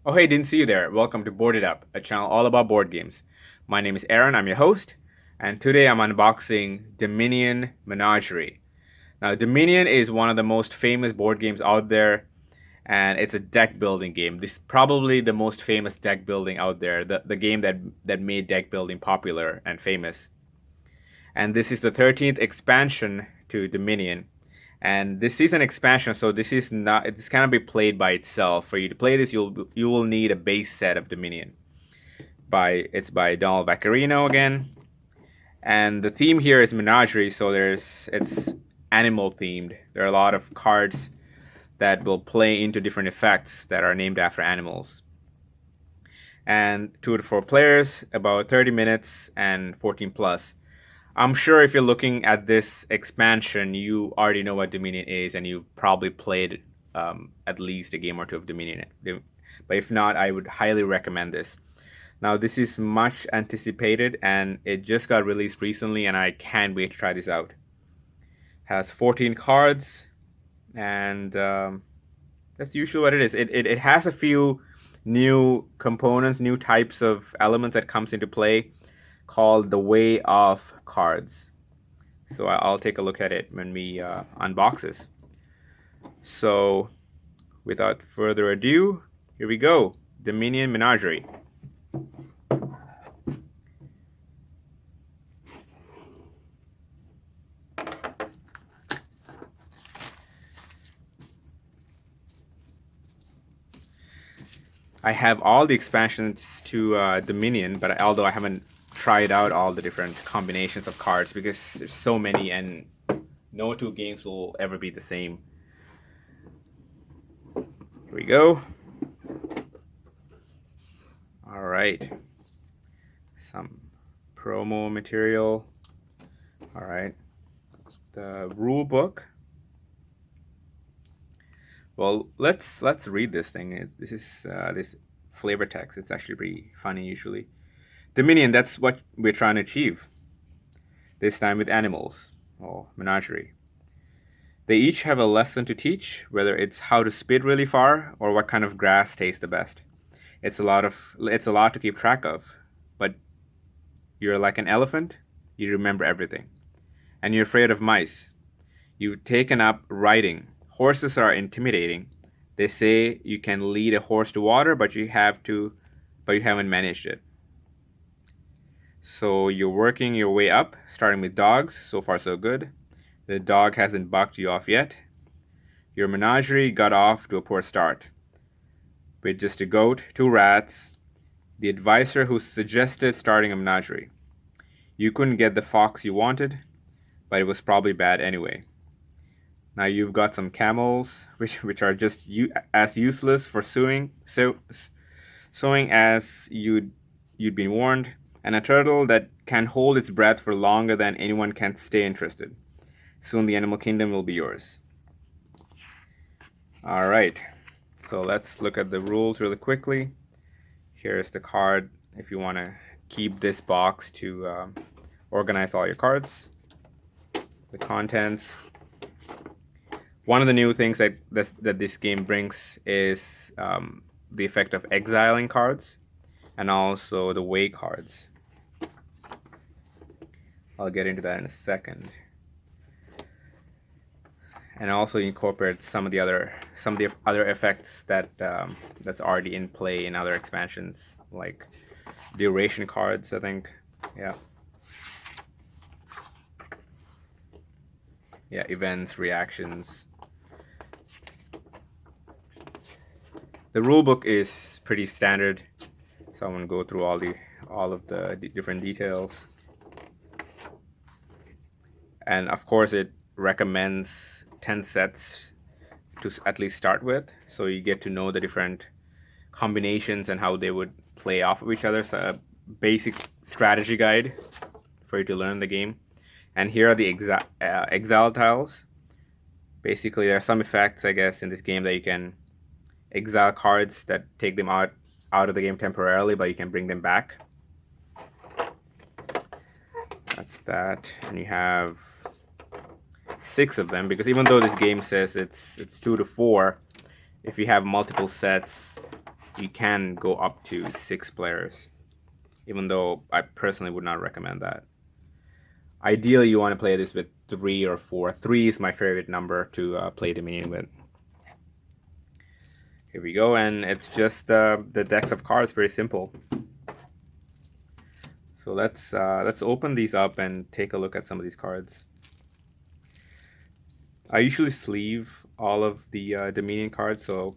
Oh, hey, didn't see you there. Welcome to Board It Up, a channel all about board games. My name is Aaron, I'm your host, and today I'm unboxing Dominion Menagerie. Now, Dominion is one of the most famous board games out there, and it's a deck building game. This is probably the most famous deck building out there, the game that made deck building popular and famous. And this is the 13th expansion to Dominion. And this is an expansion, so this is not. It's cannot be played by itself. For you to play this, you will need a base set of Dominion. It's by Donald Vaccarino again, and the theme here is Menagerie. So it's animal themed. There are a lot of cards that will play into different effects that are named after animals. And 2 to 4 players, about 30 minutes and 14 plus. I'm sure if you're looking at this expansion, you already know what Dominion is, and you've probably played at least a game or two of Dominion. But if not, I would highly recommend this. Now, this is much anticipated, and it just got released recently, and I can't wait to try this out. Has 14 cards, and that's usually what it is. It has a few new components, new types of elements that comes into play, called the Way of Cards. So I'll take a look at it when we unbox this. So without further ado, here we go. Dominion Menagerie. I have all the expansions to Dominion, but although I haven't tried out all the different combinations of cards because there's so many and no two games will ever be the same. Here we go. All right. Some promo material. All right. The rule book. Well, let's read this thing. This is this flavor text. It's actually pretty funny usually. Dominion, that's what we're trying to achieve. This time with animals, or menagerie. They each have a lesson to teach, whether it's how to spit really far or what kind of grass tastes the best. It's a lot to keep track of, but you're like an elephant, you remember everything. And you're afraid of mice. You've taken up riding. Horses are intimidating. They say you can lead a horse to water, but you haven't managed it. So you're working your way up, starting with dogs. So far, so good. The dog hasn't bucked you off yet. Your menagerie got off to a poor start. With just a goat, 2 rats, the advisor who suggested starting a menagerie. You couldn't get the fox you wanted, but it was probably bad anyway. Now you've got some camels, which are just as useless for sewing as you'd been warned, and a turtle that can hold its breath for longer than anyone can stay interested. Soon the animal kingdom will be yours. All right, so let's look at the rules really quickly. Here's the card if you want to keep this box to organize all your cards. The contents. One of the new things that this game brings is the effect of exiling cards and also the way cards. I'll get into that in a second. And also incorporate some of the other effects that's already in play in other expansions, like duration cards, I think. Yeah, events, reactions. The rule book is pretty standard, so I'm gonna go through all of the different details. And of course, it recommends 10 sets to at least start with, so you get to know the different combinations and how they would play off of each other. So a basic strategy guide for you to learn the game. And here are the exile tiles. Basically, there are some effects, I guess, in this game that you can exile cards that take them out of the game temporarily, but you can bring them back. That's that. And you have 6 of them, because even though this game says it's 2 to 4, if you have multiple sets, you can go up to 6 players, even though I personally would not recommend that. Ideally, you want to play this with 3 or 4. 3 is my favorite number to play Dominion with. Here we go, and it's just the decks of cards, very simple. So let's open these up and take a look at some of these cards. I usually sleeve all of the Dominion cards, so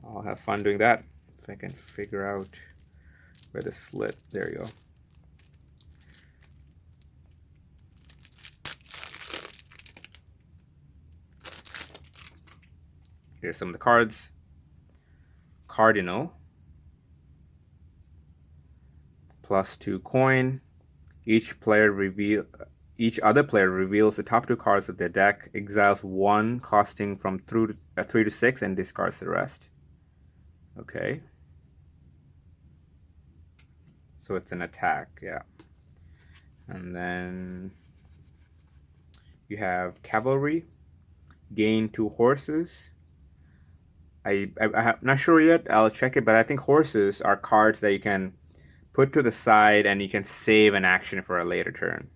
I'll have fun doing that. If I can figure out where the slit, there you go. Here's some of the cards. Cardinal. +2 coin. Each other player reveals the top 2 cards of their deck, exiles 1 costing from 3 to 6, and discards the rest. Okay. So it's an attack, yeah. And then you have Cavalry. Gain 2 horses. I'm not sure yet. I'll check it, but I think horses are cards that you can put to the side and you can save an action for a later turn.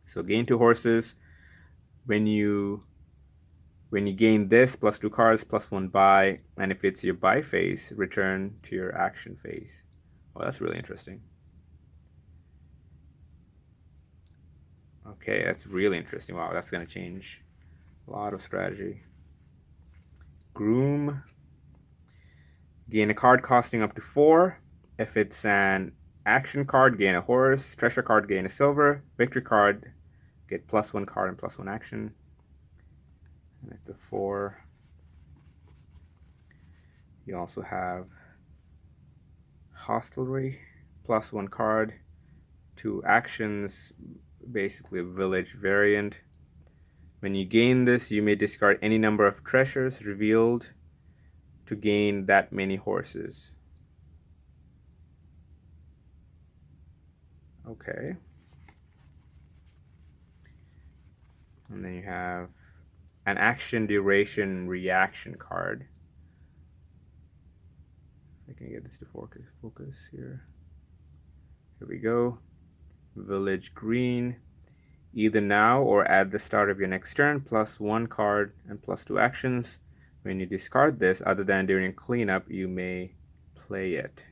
So gain 2 horses. When you gain this, +2 cards, +1 buy, and if it's your buy phase, return to your action phase. Oh, that's really interesting. Okay, that's really interesting. Wow, that's going to change a lot of strategy. Groom. Gain a card costing up to 4. If it's an action card, gain a horse. Treasure card, gain a silver. Victory card, get +1 card and +1 action. And it's a 4. You also have Hostelry, +1 card. 2 actions, basically a village variant. When you gain this, you may discard any number of treasures revealed to gain that many horses. Okay. And then you have an action duration reaction card. I can get this to focus here. Here we go. Village green. Either now or at the start of your next turn, +1 card and +2 actions. When you discard this, other than during cleanup, you may play it.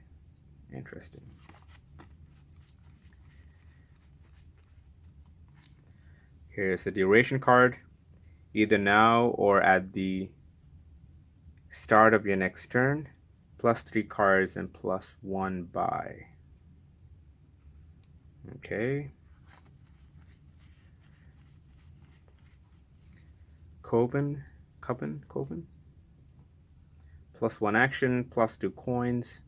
Interesting. Here's the duration card. Either now or at the start of your next turn, +3 cards and +1 buy. Okay. Coven. +1 action, +2 coins.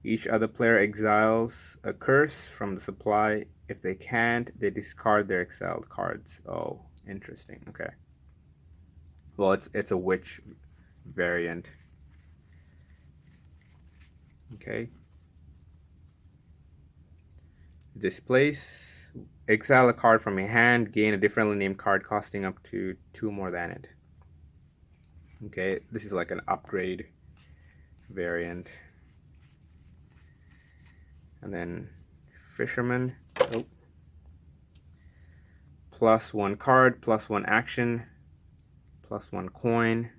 Each other player exiles a curse from the supply. If they can't, they discard their exiled cards. Oh, interesting. Okay. Well, it's a witch variant. Okay. Displace. Exile a card from your hand. Gain a differently named card costing up to 2 more than it. Okay, this is like an upgrade variant. And then Fisherman. Oh. +1 card, +1 action, +1 coin.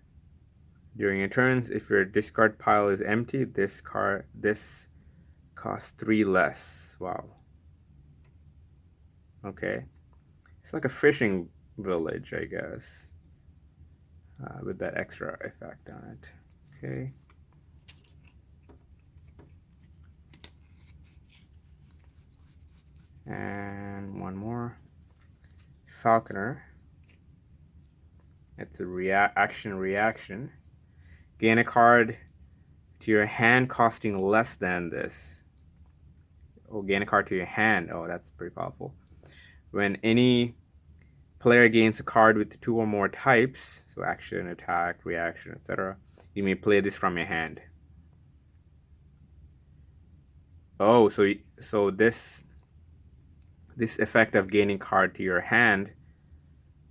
During your turns, if your discard pile is empty, this costs 3 less. Wow. Okay. It's like a fishing village, I guess, with that extra effect on it. Okay. And one more. Falconer. It's a reaction. Gain a card to your hand costing less than this. Oh, gain a card to your hand. Oh, that's pretty powerful. When any player gains a card with 2 or more types, so action, attack, reaction, etc., you may play this from your hand. Oh, so this effect of gaining card to your hand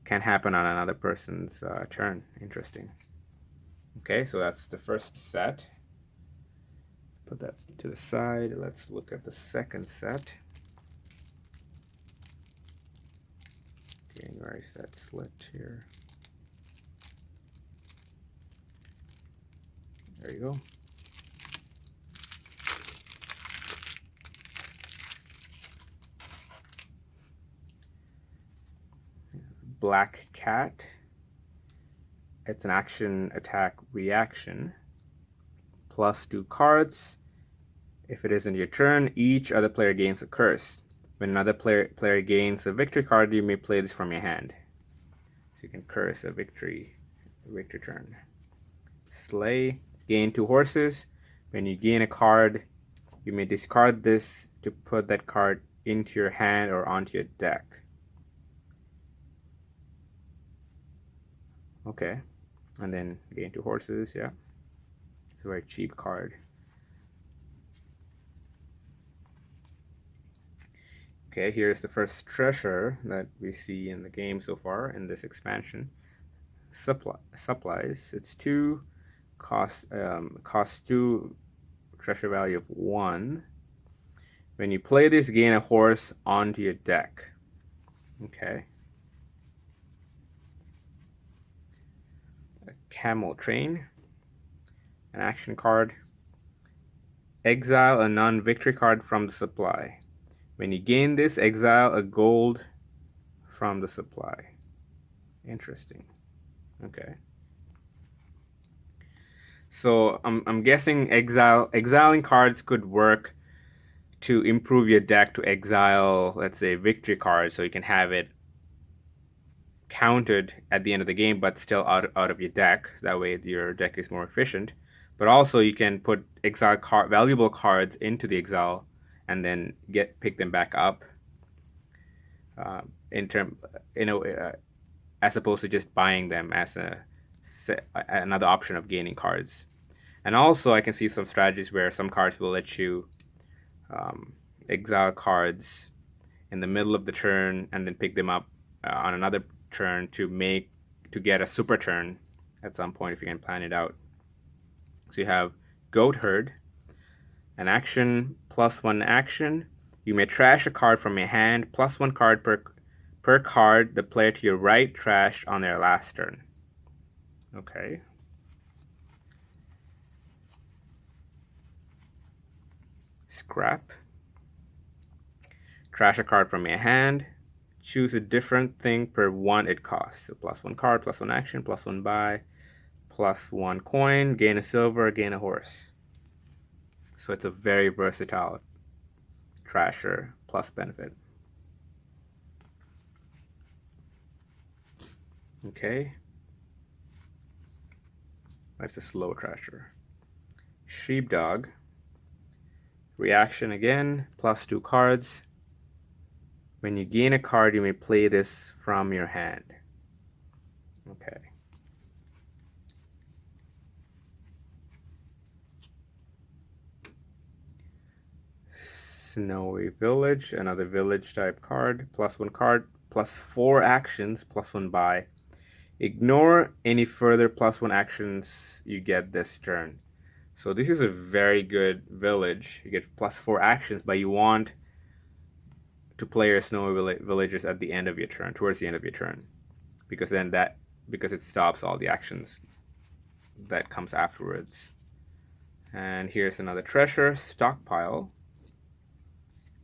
can happen on another person's turn. Interesting. Okay, so that's the first set. Put that to the side. Let's look at the second set. January set slit here. There you go. Black Cat. It's an action, attack, reaction. +2 cards. If it isn't your turn, each other player gains a curse. When another player gains a victory card, you may play this from your hand. So you can curse a victory turn. Slay. Gain 2 horses. When you gain a card, you may discard this to put that card into your hand or onto your deck. Okay. And then gain 2 horses, yeah. It's a very cheap card. Okay, here's the first treasure that we see in the game so far in this expansion. Supplies. It's 2, cost 2, treasure value of 1. When you play this, gain a horse onto your deck. Okay. A camel train. An action card. Exile a non-victory card from the supply. When you gain this, exile a gold from the supply. Interesting. Okay. So I'm guessing exiling cards could work to improve your deck to exile, let's say, victory cards, so you can have it counted at the end of the game, but still out of your deck. That way, your deck is more efficient. But also, you can put valuable cards into the exile, and then pick them back up. As opposed to just buying them as another option of gaining cards. And also, I can see some strategies where some cards will let you exile cards in the middle of the turn and then pick them up on another turn to get a super turn at some point if you can plan it out. So you have Goat Herd, an action +1 action. You may trash a card from your hand, +1 card per card the player to your right trashed on their last turn. Okay. Scrap. Trash a card from your hand. Choose a different thing per 1 it costs. So +1 card, +1 action, +1 buy, +1 coin, gain a silver, gain a horse. So it's a very versatile trasher plus benefit. Okay. That's a slow trasher. Sheepdog. Reaction again, +2 cards. When you gain a card, you may play this from your hand. Okay. Snowy Village, another village type card, +1 card, +4 actions, +1 buy. Ignore any further +1 actions you get this turn. So this is a very good village. You get +4 actions, but you want to play your snowy villagers at the end of your turn, towards the end of your turn, because it stops all the actions that comes afterwards. And here's another treasure, Stockpile.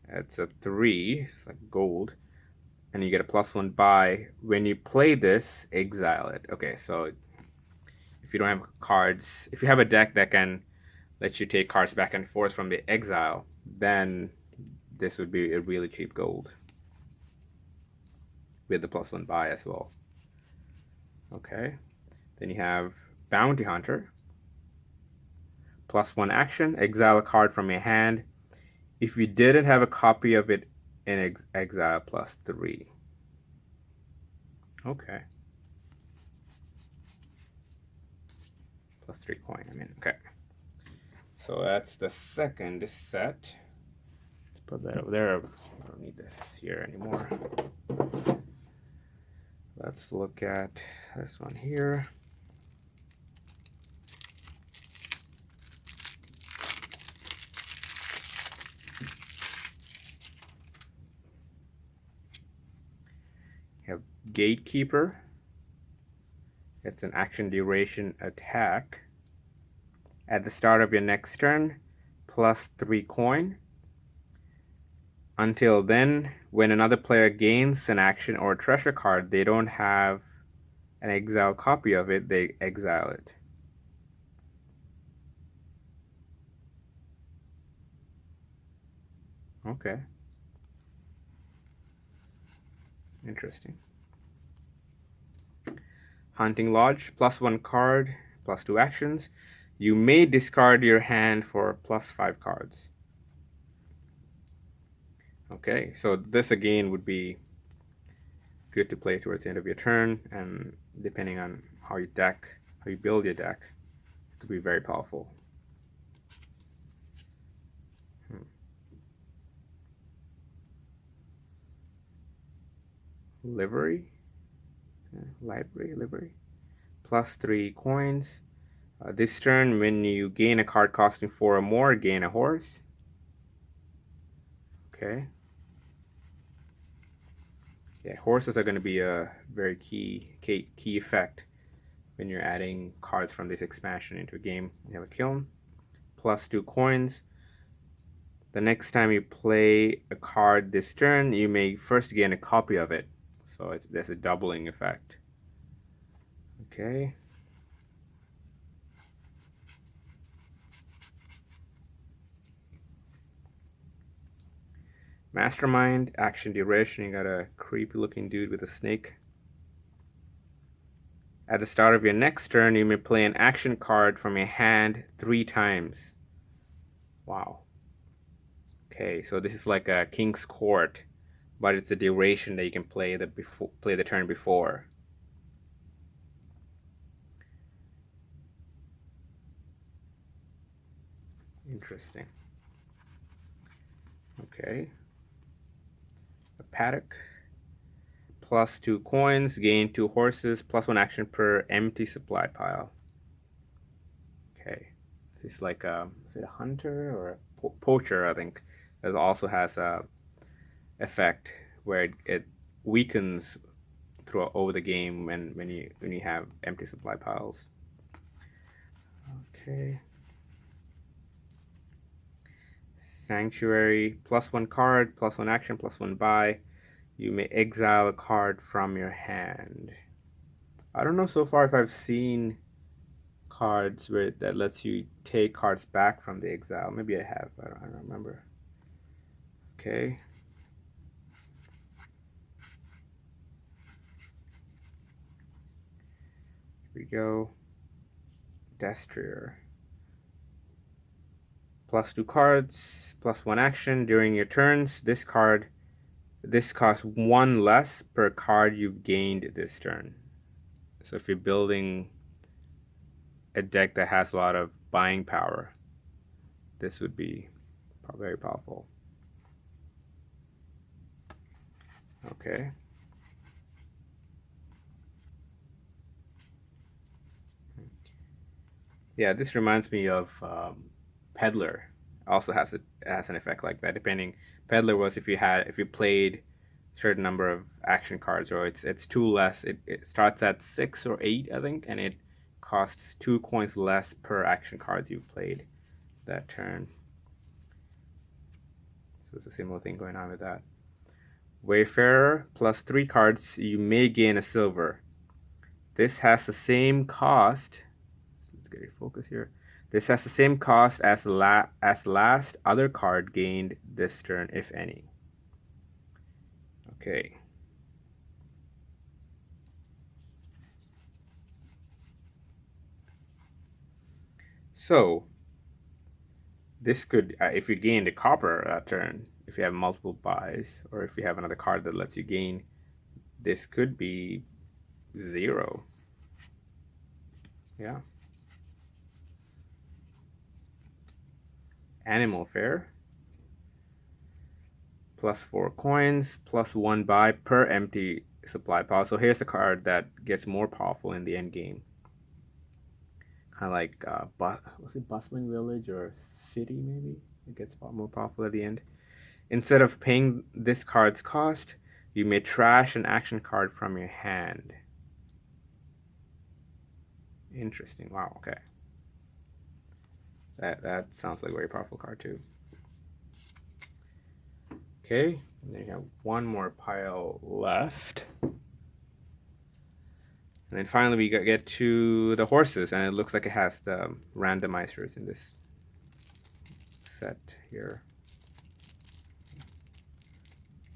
It's a 3, it's like gold, and you get a +1 buy. When you play this, exile it. Okay, so if you don't have cards, if you have a deck that can let you take cards back and forth from the exile, then this would be a really cheap gold with the +1 buy as well. Okay, then you have Bounty Hunter. +1 action, exile a card from your hand. If you didn't have a copy of it in exile, +3. Okay. +3 coin, okay. So that's the second set. Let's put that over there. I don't need this here anymore. Let's look at this one here. Gatekeeper. It's an action duration attack. At the start of your next turn, plus 3 coin. Until then, when another player gains an action or a treasure card, they don't have an exiled copy of it, they exile it. Okay. Interesting. Hunting Lodge, plus 1 card, plus 2 actions. You may discard your hand for plus 5 cards. Okay, so this again would be good to play towards the end of your turn, and depending on how you build your deck, it could be very powerful. Livery, livery, plus 3 coins. This turn, when you gain a card costing 4 or more, gain a horse. Okay. Yeah, horses are going to be a very key effect when you're adding cards from this expansion into a game. You have a kiln, plus 2 coins. The next time you play a card this turn, you may first gain a copy of it. So there's a doubling effect. Okay. Mastermind, action duration. You got a creepy looking dude with a snake. At the start of your next turn, you may play an action card from your hand 3 times. Wow. Okay, so this is like a King's Court, but it's a duration that you can play the turn before. Interesting. Okay. A paddock. Plus 2 coins, gain 2 horses, plus 1 action per empty supply pile. Okay. This is like is it a hunter or a poacher, I think. That also has a effect where it weakens over the game when you have empty supply piles. Okay. Sanctuary, plus 1 card, plus 1 action, plus 1 buy. You may exile a card from your hand. I don't know so far if I've seen cards that lets you take cards back from the exile. Maybe I have. I don't remember. Okay. Here we go. Destrier. Plus 2 cards, plus 1 action during your turns. This costs 1 less per card you've gained this turn. So if you're building a deck that has a lot of buying power, this would be very powerful. Okay. Yeah, this reminds me of Peddler. Also has an effect like that. Depending, Peddler was if you played a certain number of action cards, or it's 2 less. It starts at 6 or 8, I think, and it costs 2 coins less per action cards you've played that turn. So it's a similar thing going on with that. Wayfarer, plus 3 cards, you may gain a silver. This has the same cost. Let's get it focus here. This has the same cost as last other card gained this turn, if any. Okay. So this could, if you gain the copper that turn, if you have multiple buys, or if you have another card that lets you gain, this could be 0. Yeah. Animal Fair. Plus 4 coins, plus 1 buy per empty supply pile. So here's a card that gets more powerful in the end game. Kind of like, was it Bustling Village or City, maybe? It gets more powerful at the end. Instead of paying this card's cost, You may trash an action card from your hand. Interesting. Wow, okay. That sounds like a very powerful card too. Okay, and then you have one more pile left. And then finally we get to the horses, and it looks like it has the randomizers in this set here.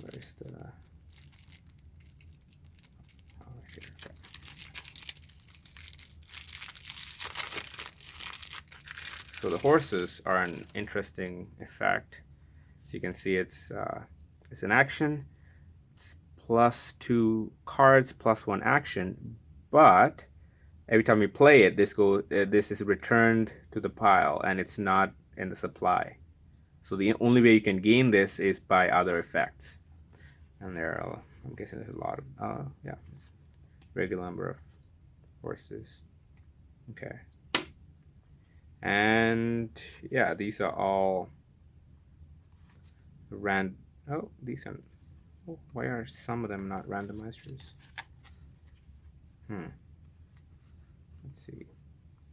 Where's the... Oh, here. Okay. So the horses are an interesting effect. So you can see it's an action. It's +2 cards, +1 action. But every time you play it, this is returned to the pile, and it's not in the supply. So the only way you can gain this is by other effects. And there are, I'm guessing there's a lot of, yeah, it's a regular number of horses. Okay. And yeah, these are all oh, these are, oh, why are some of them not randomizers? Let's see.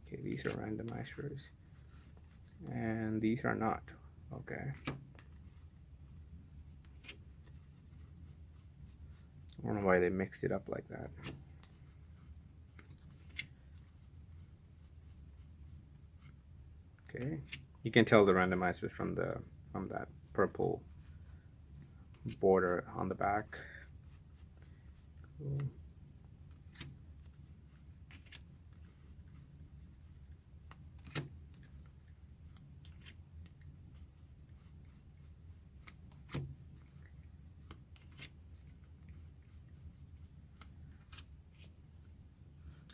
Okay, these are randomizers. And these are not. Okay. I don't know why they mixed it up like that. Okay, you can tell the randomizers from that purple border on the back. Cool.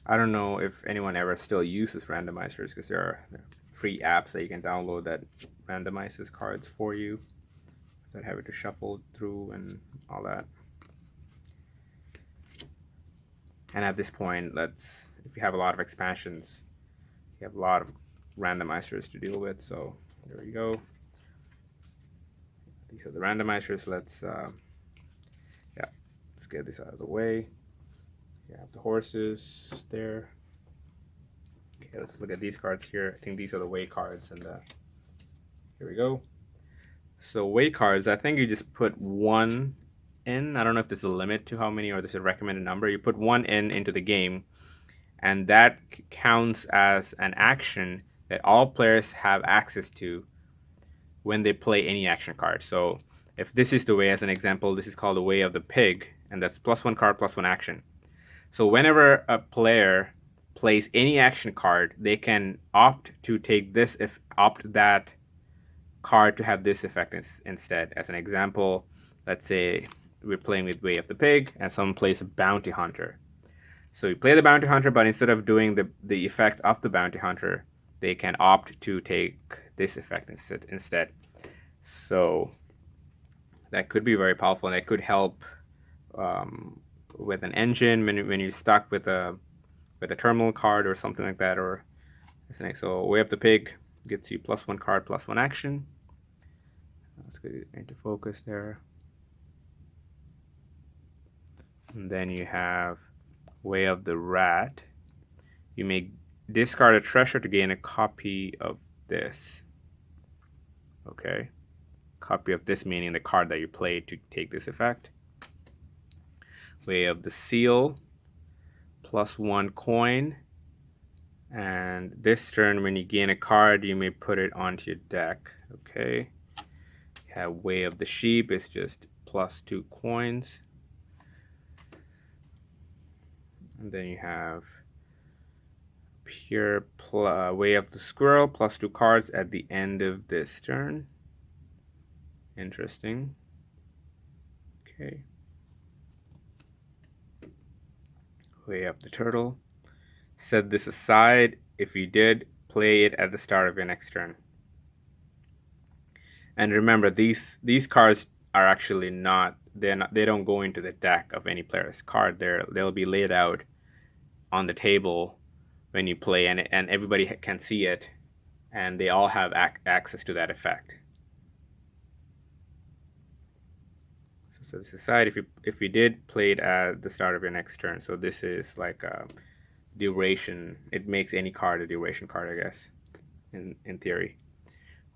I don't know if anyone ever still uses randomizers, because there are free apps that you can download that randomizes cards for you, that have it to shuffle through and all that. And at this point, if you have a lot of expansions, you have a lot of randomizers to deal with. So there we go. These are the randomizers. Let's get this out of the way. You have the horses there. Okay, let's look at these cards here. I think these are the way cards, and here we go. So way cards, I think you just put one in. I don't know if there's a limit to how many, or there's a recommended number. You put one into the game, and that counts as an action that all players have access to when they play any action card. So if this is the way, as an example, this is called the way of the pig, and that's +1 card, +1 action. So whenever a player plays any action card, they can opt to take this, opt that card to have this effect instead. As an example, let's say we're playing with Way of the Pig, and someone plays a Bounty Hunter. So you play the Bounty Hunter, but instead of doing the effect of the Bounty Hunter, they can opt to take this effect instead. So that could be very powerful, and that could help with an engine when you're stuck with a terminal card or something like that. Or so Way of the Pig gets you +1 card, +1 action. Let's get it into focus there. And then you have Way of the Rat. You may discard a treasure to gain a copy of this. Okay, copy of this meaning the card that you played to take this effect. Way of the Seal, +1 coin. And this turn, when you gain a card, you may put it onto your deck. Okay. You have Way of the Sheep, it's just +2 coins. And then you have Pure Way of the Squirrel, +2 cards at the end of this turn. Interesting. Okay. Way of the Turtle. Set this aside. If you did, play it at the start of your next turn. And remember, these cards are actually they don't go into the deck of any player's card. They'll be laid out on the table when you play, and everybody can see it, and they all have access to that effect. So So this aside, if you did play it at the start of your next turn, so this is like a duration. It makes any card a duration card, I guess, in theory.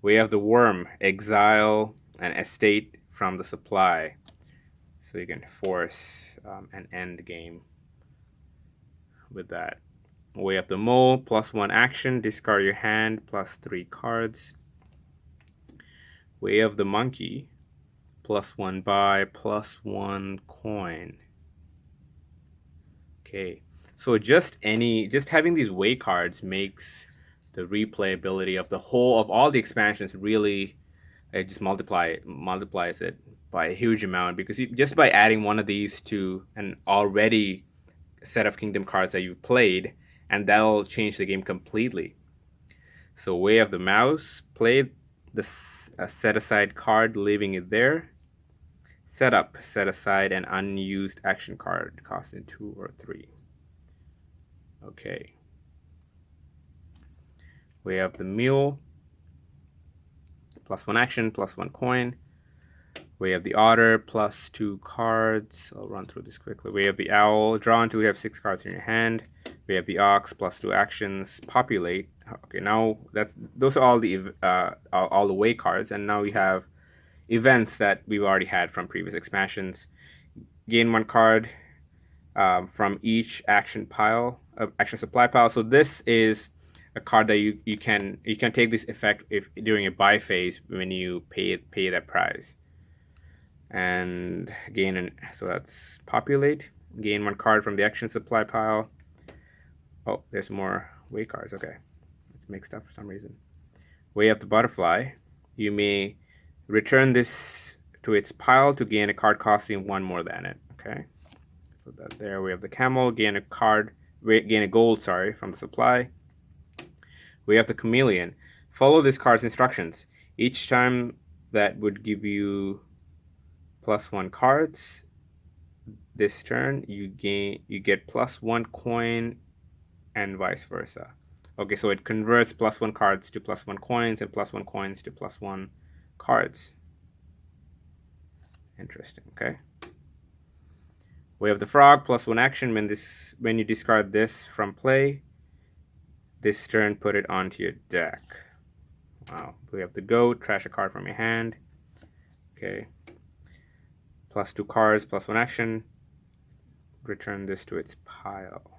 We have the worm, exile an estate from the supply, so you can force an end game with that. We have the mole, +1 action, discard your hand, +3 cards. We have the monkey, +1 buy, +1 coin. Okay, so just having these way cards makes the replayability of all the expansions really, it just multiplies it by a huge amount, because just by adding one of these to an already set of kingdom cards that you've played, and that'll change the game completely. So Way of the Mouse, play the set aside card, leaving it there. Set aside an unused action card, costing 2 or 3. Okay. We have the mule, +1 action, +1 coin. We have the otter, +2 cards. I'll run through this quickly. We have the owl, draw until you have 6 cards in your hand. We have the ox, +2 actions, populate. Okay, now those are all the way cards, and now we have events that we've already had from previous expansions. Gain 1 card from each action supply pile. So this is a card that you can take this effect during a buy phase when you pay that price. And so that's populate. Gain 1 card from the action supply pile. Oh, there's more way cards. Okay, it's mixed up for some reason. Way of the butterfly. You may return this to its pile to gain a card costing 1 more than it. Okay, put that there. We have the camel. Gain a gold, from the supply. We have the chameleon. Follow this card's instructions. Each time that would give you +1 cards. This turn you get +1 coin, and vice versa. Okay, so it converts +1 cards to +1 coins, and +1 coins to +1 cards. Interesting. Okay. We have the frog, +1 action. When you discard this from play, this turn put it onto your deck. Wow. We have the goat, trash a card from your hand. Okay. +2 cards, +1 action. Return this to its pile.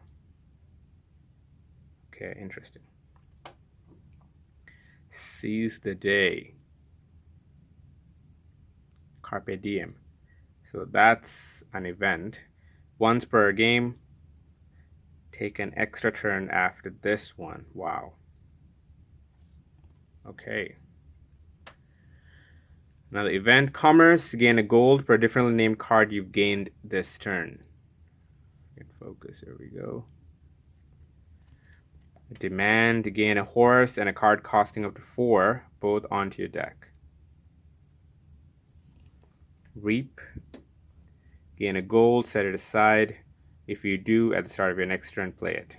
Okay, interesting. Seize the day. Carpe diem. So that's an event. Once per game. Take an extra turn after this one. Wow. Okay. Another event, commerce, gain a gold per differently named card you've gained this turn. Get focus, here we go. Demand, gain a horse and a card costing up to 4, both onto your deck. Reap, gain a gold, set it aside. If you do, at the start of your next turn, play it.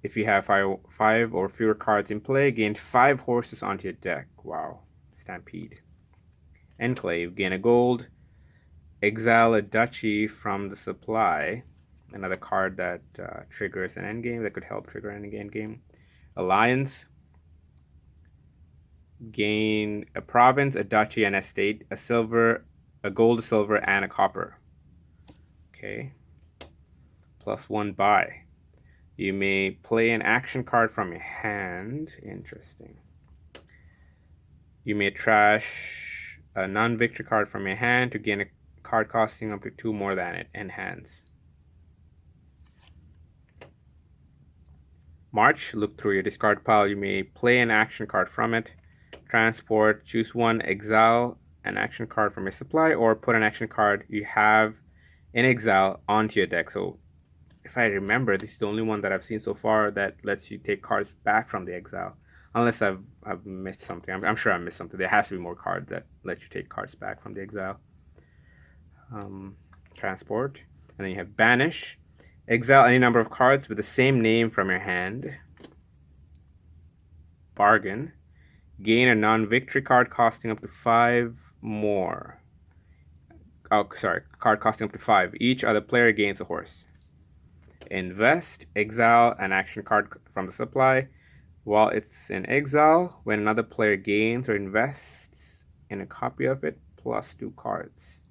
If you have 5 or fewer cards in play, gain 5 horses onto your deck. Wow. Stampede. Enclave, gain a gold. Exile a duchy from the supply. Another card that triggers an endgame, that could help trigger an endgame. Alliance, gain a province, a duchy, an estate, a silver, a gold, a silver, and a copper. Okay. +1 buy. You may play an action card from your hand. Interesting. You may trash a non-victory card from your hand to gain a card costing up to 2 more than it. Enhance. March. Look through your discard pile. You may play an action card from it. Transport. Choose 1. Exile an action card from your supply, or put an action card you have in exile onto your deck. So if I remember, this is the only one that I've seen so far that lets you take cards back from the exile. Unless I've missed something. I'm sure I missed something. There has to be more cards that let you take cards back from the exile. Transport. And then you have banish. Exile any number of cards with the same name from your hand. Bargain. Gain a non-victory card costing up to 5 more. Oh, sorry, card costing up to 5. Each other player gains a horse. Invest, exile an action card from the supply. While it's in exile, when another player gains or invests in a copy of it, plus 2 cards.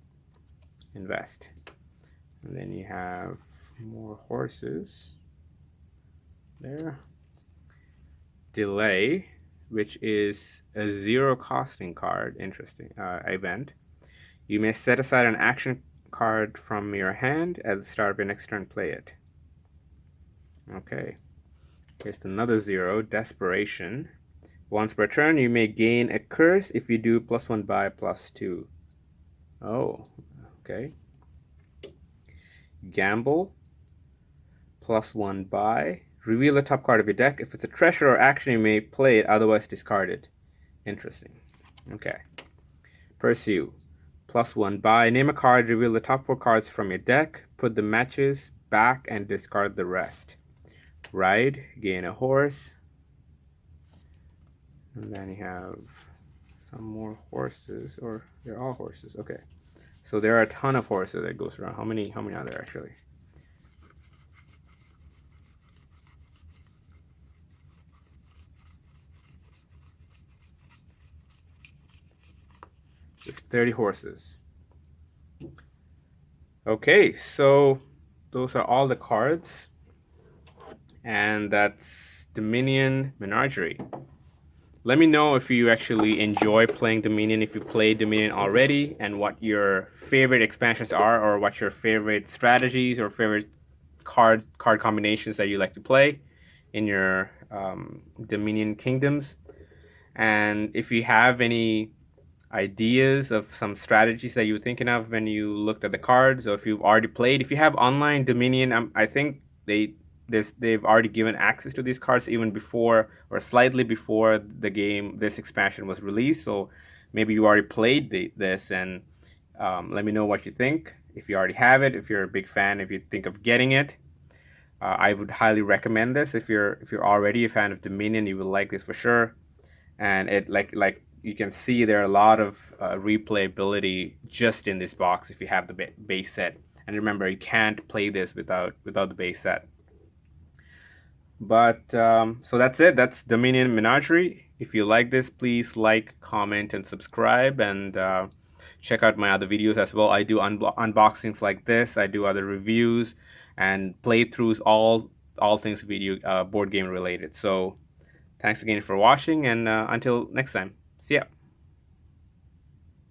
Invest. And then you have more horses. There. Delay, which is a 0 costing card. Interesting event. You may set aside an action card from your hand at the start of your next turn. Play it. Okay. Here's another 0. Desperation. Once per turn, you may gain a curse if you do +1 buy +2. Oh, okay. Gamble. +1 buy. Reveal the top card of your deck. If it's a treasure or action, you may play it, otherwise discard it. Interesting. Okay. Pursue. +1 buy. Name a card, reveal the top 4 cards from your deck, put the matches back, and discard the rest. Ride. Gain a horse. And then you have some more horses, or they're all horses. Okay. So there are a ton of horses that goes around. How many are there actually? It's 30 horses. Okay, so those are all the cards. And that's Dominion Menagerie. Let me know if you actually enjoy playing Dominion, if you played Dominion already, and what your favorite expansions are, or what your favorite strategies or favorite card combinations that you like to play in your Dominion kingdoms. And if you have any ideas of some strategies that you were thinking of when you looked at the cards, or if you've already played, if you have online Dominion, I think they've already given access to these cards even before or slightly before this expansion was released. So maybe you already played this, and let me know what you think. If you already have it, if you're a big fan, if you think of getting it, I would highly recommend this. If you're already a fan of Dominion, you will like this for sure. And it like you can see there are a lot of replayability just in this box if you have the base set. And remember, you can't play this without the base set. But so that's it. That's Dominion Menagerie. If you like this, please like, comment, and subscribe, and check out my other videos as well. I do unboxings like this. I do other reviews and playthroughs, all things video board game related. So thanks again for watching, and until next time, see ya.